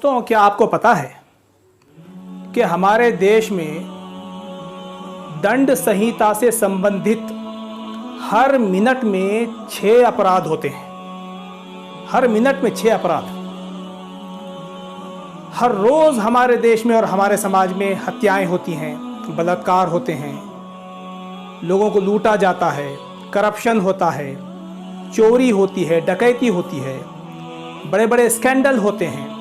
दोस्तों, क्या आपको पता है कि हमारे देश में दंड संहिता से संबंधित हर मिनट में 6 अपराध होते हैं। हर मिनट में 6 अपराध। हर रोज़ हमारे देश में और हमारे समाज में हत्याएं होती हैं, बलात्कार होते हैं, लोगों को लूटा जाता है, करप्शन होता है, चोरी होती है, डकैती होती है, बड़े बड़े स्कैंडल होते हैं।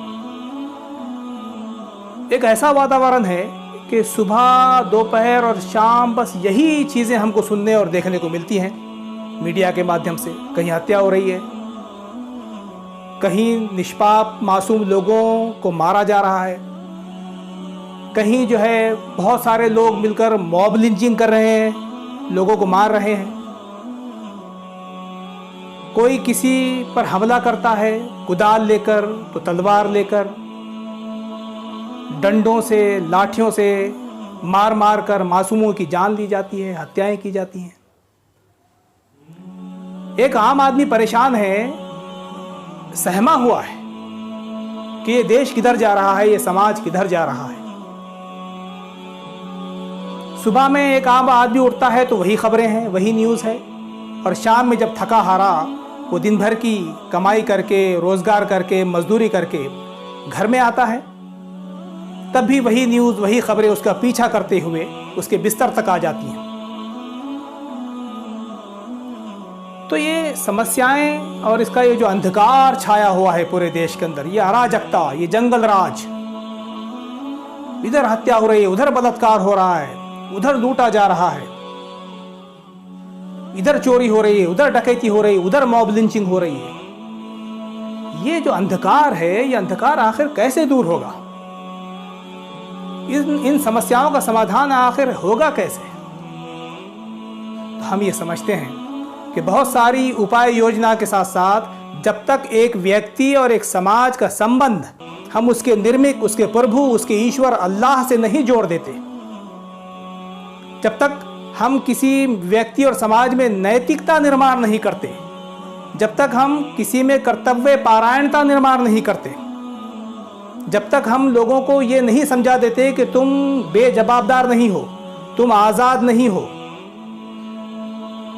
एक ऐसा वातावरण है कि सुबह, दोपहर और शाम बस यही चीज़ें हमको सुनने और देखने को मिलती हैं मीडिया के माध्यम से। कहीं हत्या हो रही है, कहीं निष्पाप मासूम लोगों को मारा जा रहा है, कहीं जो है बहुत सारे लोग मिलकर मॉब लिंचिंग कर रहे हैं, लोगों को मार रहे हैं। कोई किसी पर हमला करता है कुदाल लेकर तो तलवार लेकर, डंडों से, लाठियों से मार मार कर मासूमों की जान ली जाती है, हत्याएं की जाती हैं। एक आम आदमी परेशान है, सहमा हुआ है कि ये देश किधर जा रहा है, ये समाज किधर जा रहा है। सुबह में एक आम आदमी उठता है तो वही खबरें हैं, वही न्यूज़ है, और शाम में जब थका हारा वो दिन भर की कमाई करके, रोजगार करके, मजदूरी करके घर में आता है, तब भी वही न्यूज़, वही खबरें उसका पीछा करते हुए उसके बिस्तर तक आ जाती हैं। तो ये समस्याएं और इसका ये जो अंधकार छाया हुआ है पूरे देश के अंदर, ये अराजकता, ये जंगल राज, इधर हत्या हो रही है, उधर बलात्कार हो रहा है, उधर लूटा जा रहा है, इधर चोरी हो रही है, उधर डकैती हो रही है, उधर मॉब लिंचिंग हो रही है। ये जो अंधकार है, ये अंधकार आखिर कैसे दूर होगा? इन समस्याओं का समाधान आखिर होगा कैसे? तो हम ये समझते हैं कि बहुत सारी उपाय योजना के साथ साथ जब तक एक व्यक्ति और एक समाज का संबंध हम उसके निर्मिक, उसके प्रभु, उसके ईश्वर अल्लाह से नहीं जोड़ देते, जब तक हम किसी व्यक्ति और समाज में नैतिकता निर्माण नहीं करते, जब तक हम किसी में कर्तव्य पारायणता निर्माण नहीं करते, जब तक हम लोगों को ये नहीं समझा देते कि तुम बेजवाबदार नहीं हो, तुम आज़ाद नहीं हो,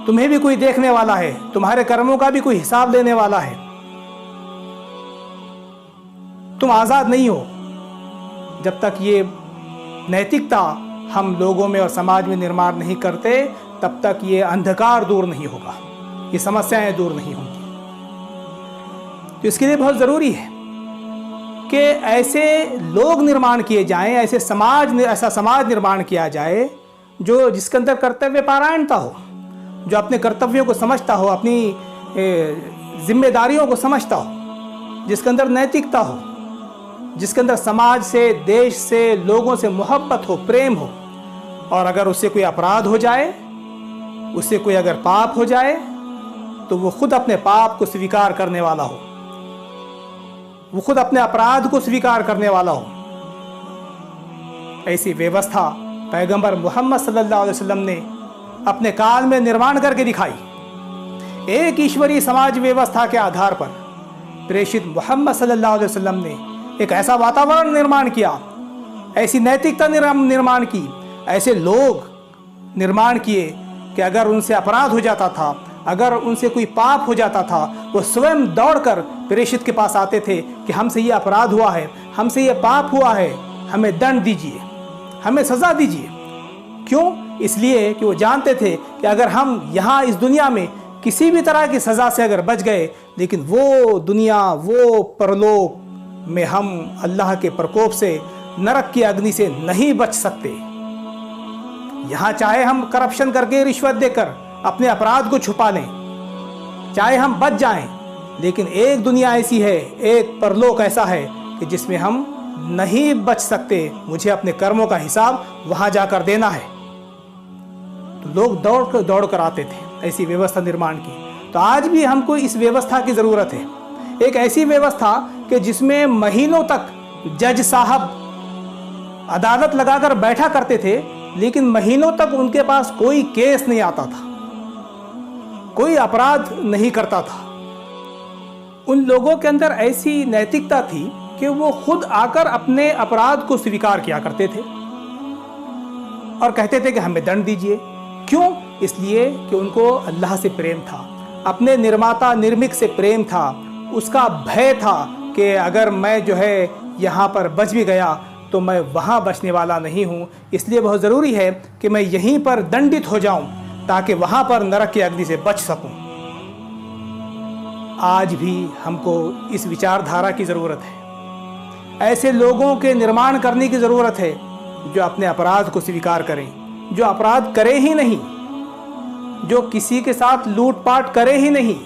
तुम्हें भी कोई देखने वाला है, तुम्हारे कर्मों का भी कोई हिसाब लेने वाला है, तुम आज़ाद नहीं हो, जब तक ये नैतिकता हम लोगों में और समाज में निर्माण नहीं करते, तब तक ये अंधकार दूर नहीं होगा, ये समस्याएं दूर नहीं होंगी। तो इसके लिए बहुत ज़रूरी है कि ऐसे लोग निर्माण किए जाएं, ऐसा समाज निर्माण किया जाए जो जिसके अंदर कर्तव्य पारायणता हो, जो अपने कर्तव्यों को समझता हो, अपनी जिम्मेदारियों को समझता हो, जिसके अंदर नैतिकता हो, जिसके अंदर समाज से, देश से, लोगों से मोहब्बत हो, प्रेम हो। और अगर उससे कोई अपराध हो जाए, उससे कोई अगर पाप हो जाए, तो वो खुद अपने पाप को स्वीकार करने वाला हो, वो खुद अपने अपराध को स्वीकार करने वाला हो। ऐसी व्यवस्था पैगंबर मोहम्मद सल्लल्लाहु अलैहि वसल्लम ने अपने काल में निर्माण करके दिखाई। एक ईश्वरीय समाज व्यवस्था के आधार पर प्रेषित मोहम्मद सल्लल्लाहु अलैहि वसल्लम ने एक ऐसा वातावरण निर्माण किया, ऐसी नैतिकता निर्माण की, ऐसे लोग निर्माण किए कि अगर उनसे अपराध हो जाता था, अगर उनसे कोई पाप हो जाता था, वो स्वयं दौड़कर प्रेषित के पास आते थे कि हमसे ये अपराध हुआ है, हमसे ये पाप हुआ है, हमें दंड दीजिए, हमें सज़ा दीजिए। क्यों? इसलिए कि वो जानते थे कि अगर हम यहाँ इस दुनिया में किसी भी तरह की सज़ा से अगर बच गए, लेकिन वो दुनिया, वो परलोक में हम अल्लाह के प्रकोप से, नरक की अग्नि से नहीं बच सकते। यहाँ चाहे हम करप्शन करके, रिश्वत देकर अपने अपराध को छुपा लें, चाहे हम बच जाएं, लेकिन एक दुनिया ऐसी है, एक परलोक ऐसा है कि जिसमें हम नहीं बच सकते। मुझे अपने कर्मों का हिसाब वहाँ जाकर देना है। तो लोग दौड़ कर आते थे ऐसी व्यवस्था निर्माण की। तो आज भी हमको इस व्यवस्था की ज़रूरत है, एक ऐसी व्यवस्था कि जिसमें महीनों तक जज साहब अदालत लगाकर बैठा करते थे, लेकिन महीनों तक उनके पास कोई केस नहीं आता था, कोई अपराध नहीं करता था। उन लोगों के अंदर ऐसी नैतिकता थी कि वो खुद आकर अपने अपराध को स्वीकार किया करते थे और कहते थे कि हमें दंड दीजिए। क्यों? इसलिए कि उनको अल्लाह से प्रेम था, अपने निर्माता निर्मिक से प्रेम था, उसका भय था कि अगर मैं जो है यहाँ पर बच भी गया तो मैं वहाँ बचने वाला नहीं हूँ, इसलिए बहुत ज़रूरी है कि मैं यहीं पर दंडित हो जाऊँ ताकि वहाँ पर नरक की अग्नि से बच सकूँ। आज भी हमको इस विचारधारा की ज़रूरत है, ऐसे लोगों के निर्माण करने की ज़रूरत है जो अपने अपराध को स्वीकार करें, जो अपराध करे ही नहीं, जो किसी के साथ लूटपाट करे ही नहीं,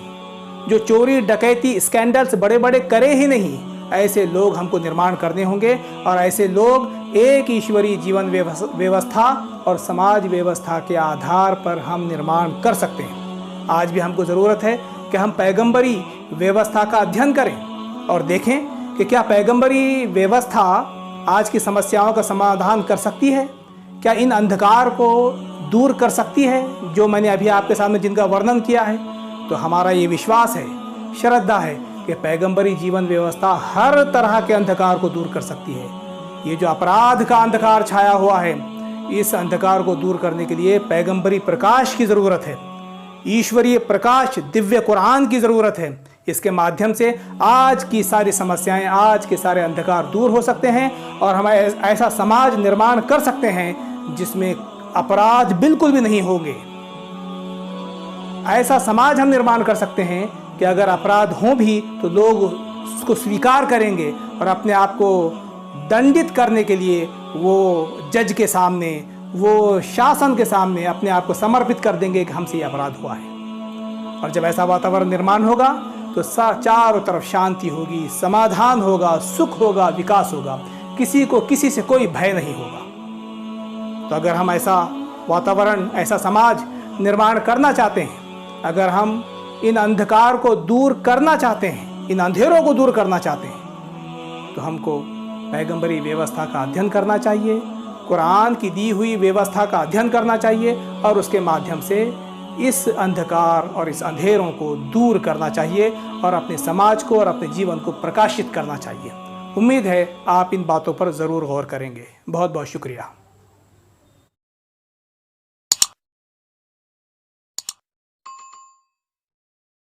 जो चोरी डकैती स्कैंडल्स बड़े बड़े करे ही नहीं। ऐसे लोग हमको निर्माण करने होंगे और ऐसे लोग एक ईश्वरीय जीवन व्यवस्था और समाज व्यवस्था के आधार पर हम निर्माण कर सकते हैं। आज भी हमको ज़रूरत है कि हम पैगंबरी व्यवस्था का अध्ययन करें और देखें कि क्या पैगंबरी व्यवस्था आज की समस्याओं का समाधान कर सकती है, क्या इन अंधकार को दूर कर सकती है जो मैंने अभी आपके सामने जिनका वर्णन किया है। तो हमारा ये विश्वास है, श्रद्धा है कि पैगंबरी जीवन व्यवस्था हर तरह के अंधकार को दूर कर सकती है। ये जो अपराध का अंधकार छाया हुआ है, इस अंधकार को दूर करने के लिए पैगंबरी प्रकाश की ज़रूरत है, ईश्वरीय प्रकाश दिव्य कुरान की ज़रूरत है। इसके माध्यम से आज की सारी समस्याएं, आज के सारे अंधकार दूर हो सकते हैं और हम ऐसा समाज निर्माण कर सकते हैं जिसमें अपराध बिल्कुल भी नहीं होंगे। ऐसा समाज हम निर्माण कर सकते हैं कि अगर अपराध हों भी तो लोग उसको स्वीकार करेंगे और अपने आप को दंडित करने के लिए वो जज के सामने, वो शासन के सामने अपने आप को समर्पित कर देंगे कि हमसे ये अपराध हुआ है। और जब ऐसा वातावरण निर्माण होगा तो चारों तरफ शांति होगी, समाधान होगा, सुख होगा, विकास होगा, किसी को किसी से कोई भय नहीं होगा। तो अगर हम ऐसा वातावरण, ऐसा समाज निर्माण करना चाहते हैं, अगर हम इन अंधकार को दूर करना चाहते हैं, इन अंधेरों को दूर करना चाहते हैं, तो हमको पैगंबरी व्यवस्था का अध्ययन करना चाहिए, कुरान की दी हुई व्यवस्था का अध्ययन करना चाहिए और उसके माध्यम से इस अंधकार और इस अंधेरों को दूर करना चाहिए और अपने समाज को और अपने जीवन को प्रकाशित करना चाहिए। उम्मीद है आप इन बातों पर ज़रूर गौर करेंगे। बहुत बहुत शुक्रिया।